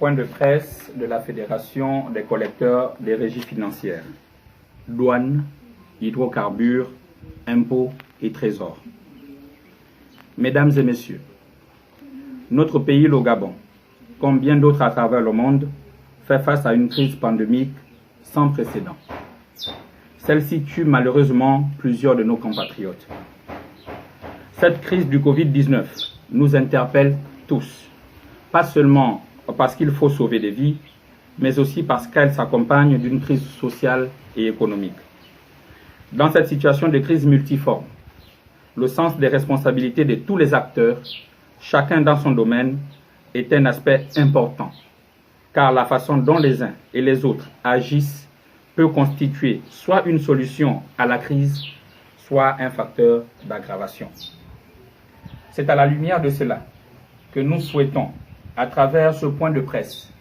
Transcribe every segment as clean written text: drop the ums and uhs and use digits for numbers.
Point de presse de la Fédération des collecteurs des régies financières, douane, hydrocarbures, impôts et trésors. Mesdames et messieurs, notre pays, le Gabon, comme bien d'autres à travers le monde, fait face à une crise pandémique sans précédent. Celle-ci tue malheureusement plusieurs de nos compatriotes. Cette crise du Covid-19 nous interpelle tous, pas seulement parce qu'il faut sauver des vies, mais aussi parce qu'elle s'accompagne d'une crise sociale et économique. Dans cette situation de crise multiforme, le sens des responsabilités de tous les acteurs, chacun dans son domaine, est un aspect important, car la façon dont les uns et les autres agissent peut constituer soit une solution à la crise, soit un facteur d'aggravation. C'est à la lumière de cela que nous souhaitons, à travers ce point de presse,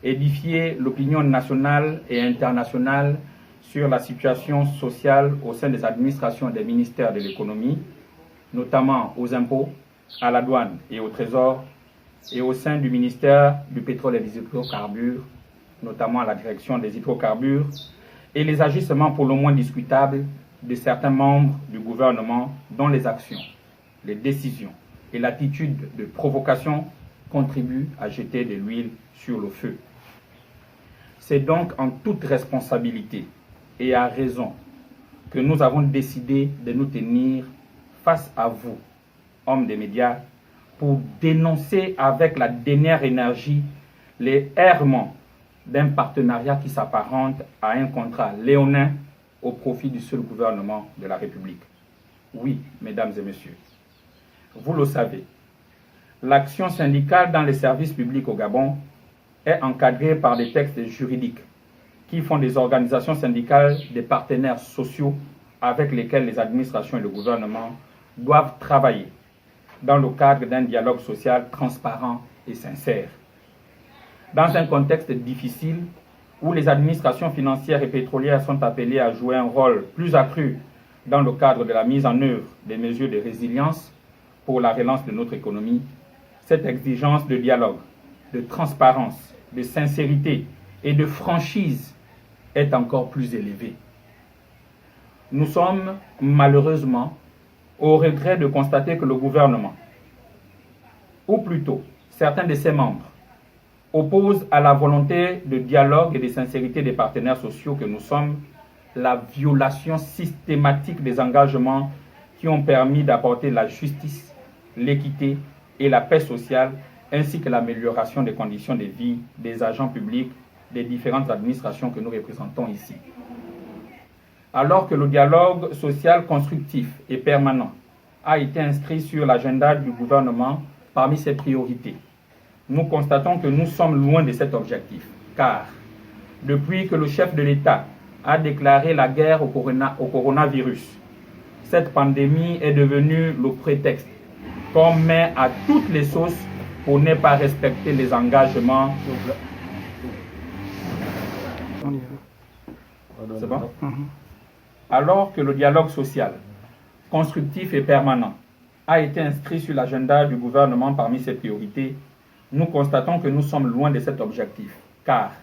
édifier l'opinion nationale et internationale sur la situation sociale au sein des administrations des ministères de l'économie, notamment aux impôts, à la douane et au trésor, et au sein du ministère du pétrole et des hydrocarbures, notamment à la direction des hydrocarbures, et les agissements pour le moins discutables de certains membres du gouvernement dont les actions, les décisions et l'attitude de provocation contribuent à jeter de l'huile sur le feu. C'est donc en toute responsabilité et à raison que nous avons décidé de nous tenir face à vous, hommes des médias, pour dénoncer avec la dernière énergie les errements d'un partenariat qui s'apparente à un contrat léonin au profit du seul gouvernement de la République. Oui, mesdames et messieurs, vous le savez, l'action syndicale dans les services publics au Gabon est encadrée par des textes juridiques qui font des organisations syndicales des partenaires sociaux avec lesquels les administrations et le gouvernement doivent travailler dans le cadre d'un dialogue social transparent et sincère. Dans un contexte difficile où les administrations financières et pétrolières sont appelées à jouer un rôle plus accru dans le cadre de la mise en œuvre des mesures de résilience pour la relance de notre économie, cette exigence de dialogue, de transparence, de sincérité et de franchise est encore plus élevée. Nous sommes malheureusement au regret de constater que le gouvernement, ou plutôt certains de ses membres, opposent à la volonté de dialogue et de sincérité des partenaires sociaux que nous sommes la violation systématique des engagements qui ont permis d'apporter la justice, l'équité et la paix sociale, ainsi que l'amélioration des conditions de vie des agents publics des différentes administrations que nous représentons ici. Alors que le dialogue social constructif et permanent a été inscrit sur l'agenda du gouvernement parmi ses priorités, nous constatons que nous sommes loin de cet objectif, car depuis que le chef de l'État a déclaré la guerre au coronavirus, cette pandémie est devenue le prétexte qu'on met à toutes les sauces pour ne pas respecter les engagements. C'est bon? Alors que le dialogue social, constructif et permanent, a été inscrit sur l'agenda du gouvernement parmi ses priorités, nous constatons que nous sommes loin de cet objectif, car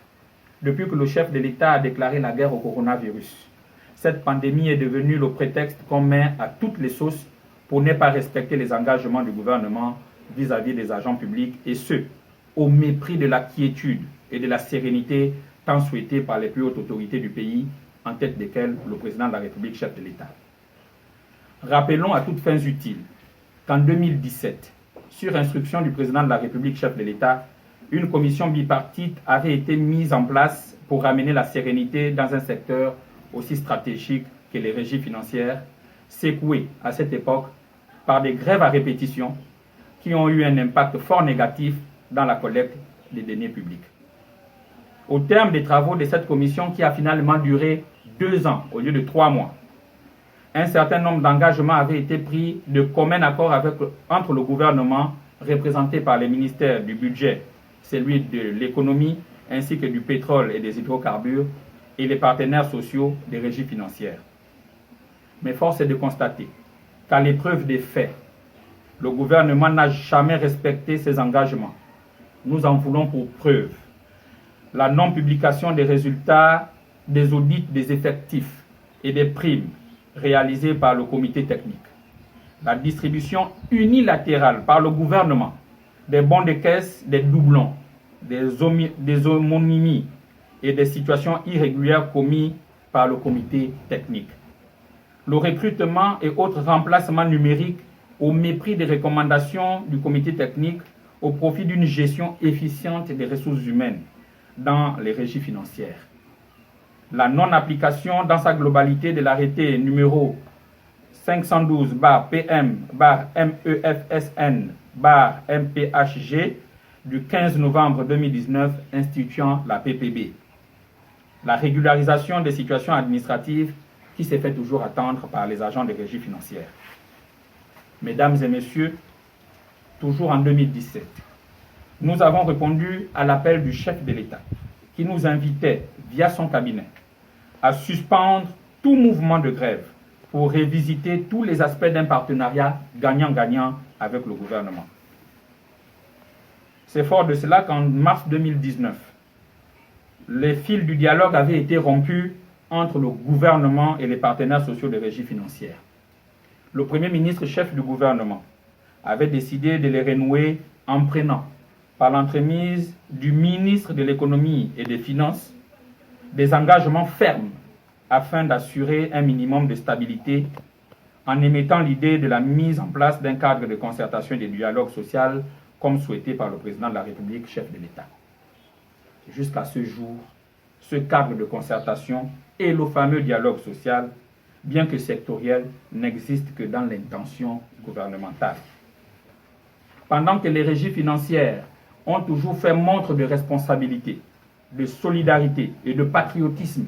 depuis que le chef de l'État a déclaré la guerre au coronavirus, cette pandémie est devenue le prétexte qu'on met à toutes les sauces pour ne pas respecter les engagements du gouvernement vis-à-vis des agents publics, et ce, au mépris de la quiétude et de la sérénité tant souhaitées par les plus hautes autorités du pays, en tête desquelles le président de la République, chef de l'État. Rappelons à toutes fins utiles qu'en 2017, sur instruction du président de la République, chef de l'État, une commission bipartite avait été mise en place pour ramener la sérénité dans un secteur aussi stratégique que les régies financières, secouées à cette époque par des grèves à répétition qui ont eu un impact fort négatif dans la collecte des deniers publics. Au terme des travaux de cette commission qui a finalement duré 2 ans au lieu de 3 mois, un certain nombre d'engagements avaient été pris de commun accord entre le gouvernement représenté par les ministères du budget, celui de l'économie ainsi que du pétrole et des hydrocarbures et les partenaires sociaux des régies financières. Mais force est de constater qu'à l'épreuve des faits, le gouvernement n'a jamais respecté ses engagements, nous en voulons pour preuve la non-publication des résultats des audits des effectifs et des primes réalisés par le comité technique, la distribution unilatérale par le gouvernement des bons de caisse, des doublons, des homonymies et des situations irrégulières commises par le comité technique, le recrutement et autres remplacements numériques au mépris des recommandations du comité technique au profit d'une gestion efficiente des ressources humaines dans les régies financières, la non-application dans sa globalité de l'arrêté numéro 512-PM-MEFSN-MPHG du 15 novembre 2019 instituant la PPB, la régularisation des situations administratives qui s'est fait toujours attendre par les agents des régies financières. Mesdames et messieurs, toujours en 2017, nous avons répondu à l'appel du chef de l'État qui nous invitait, via son cabinet, à suspendre tout mouvement de grève pour révisiter tous les aspects d'un partenariat gagnant-gagnant avec le gouvernement. C'est fort de cela qu'en mars 2019, les fils du dialogue avaient été rompus entre le gouvernement et les partenaires sociaux des régies financières. Le Premier ministre chef du gouvernement avait décidé de les renouer en prenant, par l'entremise du ministre de l'économie et des finances, des engagements fermes afin d'assurer un minimum de stabilité en émettant l'idée de la mise en place d'un cadre de concertation et de dialogue social comme souhaité par le président de la République, chef de l'État. Jusqu'à ce jour, ce cadre de concertation et le fameux dialogue social, bien que sectoriel, n'existent que dans l'intention gouvernementale. Pendant que les régies financières ont toujours fait montre de responsabilité, de solidarité et de patriotisme,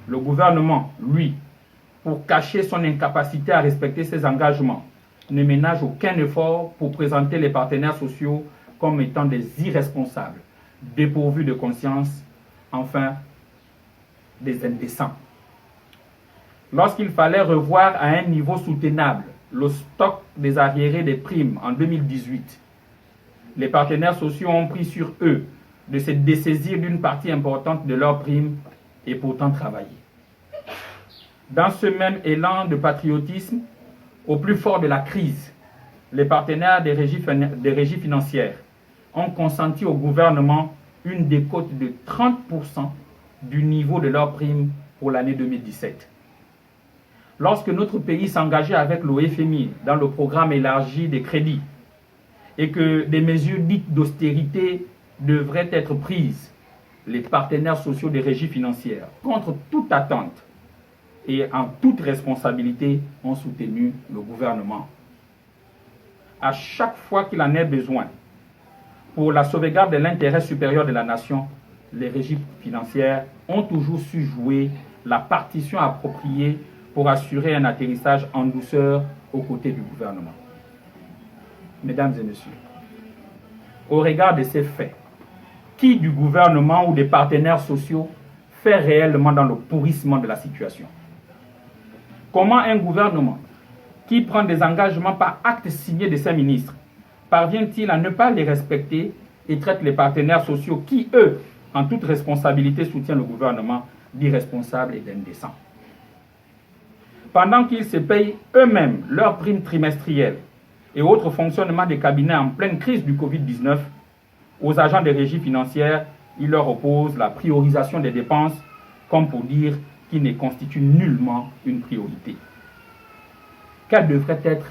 le gouvernement, lui, pour cacher son incapacité à respecter ses engagements, ne ménage aucun effort pour présenter les partenaires sociaux comme étant des irresponsables, dépourvus de conscience, enfin des indécents. Lorsqu'il fallait revoir à un niveau soutenable le stock des arriérés des primes en 2018, les partenaires sociaux ont pris sur eux de se dessaisir d'une partie importante de leurs primes et pourtant travailler. Dans ce même élan de patriotisme, au plus fort de la crise, les partenaires des régies financières ont consenti au gouvernement une décote de 30% du niveau de leurs primes pour l'année 2017. Lorsque notre pays s'engageait avec le FMI dans le programme élargi des crédits et que des mesures dites d'austérité devraient être prises, les partenaires sociaux des régies financières, contre toute attente et en toute responsabilité, ont soutenu le gouvernement. À chaque fois qu'il en ait besoin, pour la sauvegarde de l'intérêt supérieur de la nation, les régies financières ont toujours su jouer la partition appropriée pour assurer un atterrissage en douceur aux côtés du gouvernement. Mesdames et messieurs, au regard de ces faits, qui du gouvernement ou des partenaires sociaux fait réellement dans le pourrissement de la situation? Comment un gouvernement qui prend des engagements par acte signé de ses ministres parvient-il à ne pas les respecter et traite les partenaires sociaux qui, eux, en toute responsabilité, soutiennent le gouvernement d'irresponsables et d'indécents? Pendant qu'ils se payent eux-mêmes leurs primes trimestrielles et autres fonctionnements des cabinets en pleine crise du Covid-19, aux agents des régies financières, ils leur opposent la priorisation des dépenses, comme pour dire qu'ils ne constituent nullement une priorité. Quelle devrait être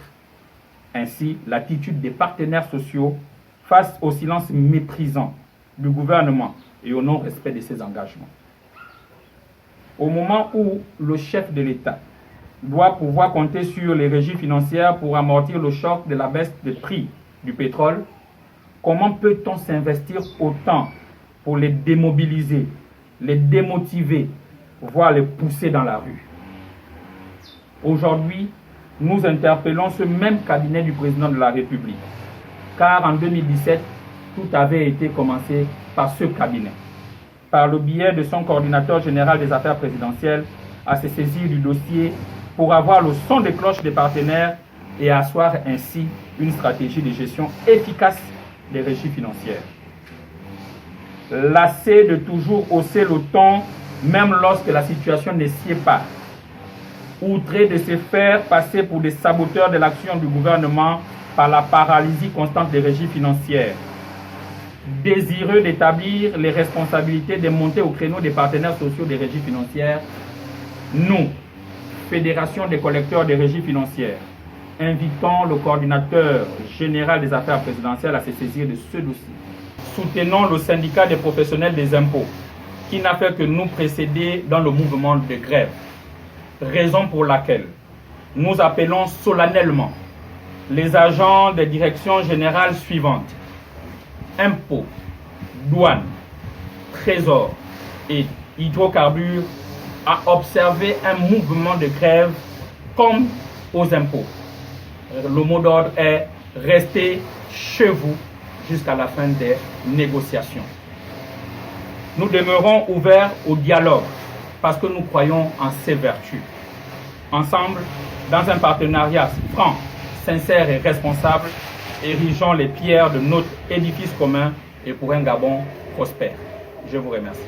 ainsi l'attitude des partenaires sociaux face au silence méprisant du gouvernement et au non-respect de ses engagements? Au moment où le chef de l'État doit pouvoir compter sur les régies financières pour amortir le choc de la baisse des prix du pétrole, comment peut-on s'investir autant pour les démobiliser, les démotiver, voire les pousser dans la rue? Aujourd'hui, nous interpellons ce même cabinet du président de la République, car en 2017, tout avait été commencé par ce cabinet, par le biais de son coordinateur général des affaires présidentielles, à se saisir du dossier pour avoir le son de cloche des partenaires et asseoir ainsi une stratégie de gestion efficace des régies financières. lassés de toujours hausser le ton, même lorsque la situation ne s'y est pas, outrés de se faire passer pour des saboteurs de l'action du gouvernement par la paralysie constante des régies financières, désireux d'établir les responsabilités de monter au créneau des partenaires sociaux des régies financières, nous, Fédération des collecteurs des régies financières, invitons le coordinateur général des affaires présidentielles à se saisir de ce dossier. Soutenons le syndicat des professionnels des impôts, qui n'a fait que nous précéder dans le mouvement de grève. Raison pour laquelle nous appelons solennellement les agents des directions générales suivantes: impôts, douanes, trésors et hydrocarbures, à observer un mouvement de grève comme aux impôts. Le mot d'ordre est: restez chez vous jusqu'à la fin des négociations. Nous demeurons ouverts au dialogue parce que nous croyons en ses vertus. Ensemble, dans un partenariat franc, sincère et responsable, érigeons les pierres de notre édifice commun et pour un Gabon prospère. Je vous remercie.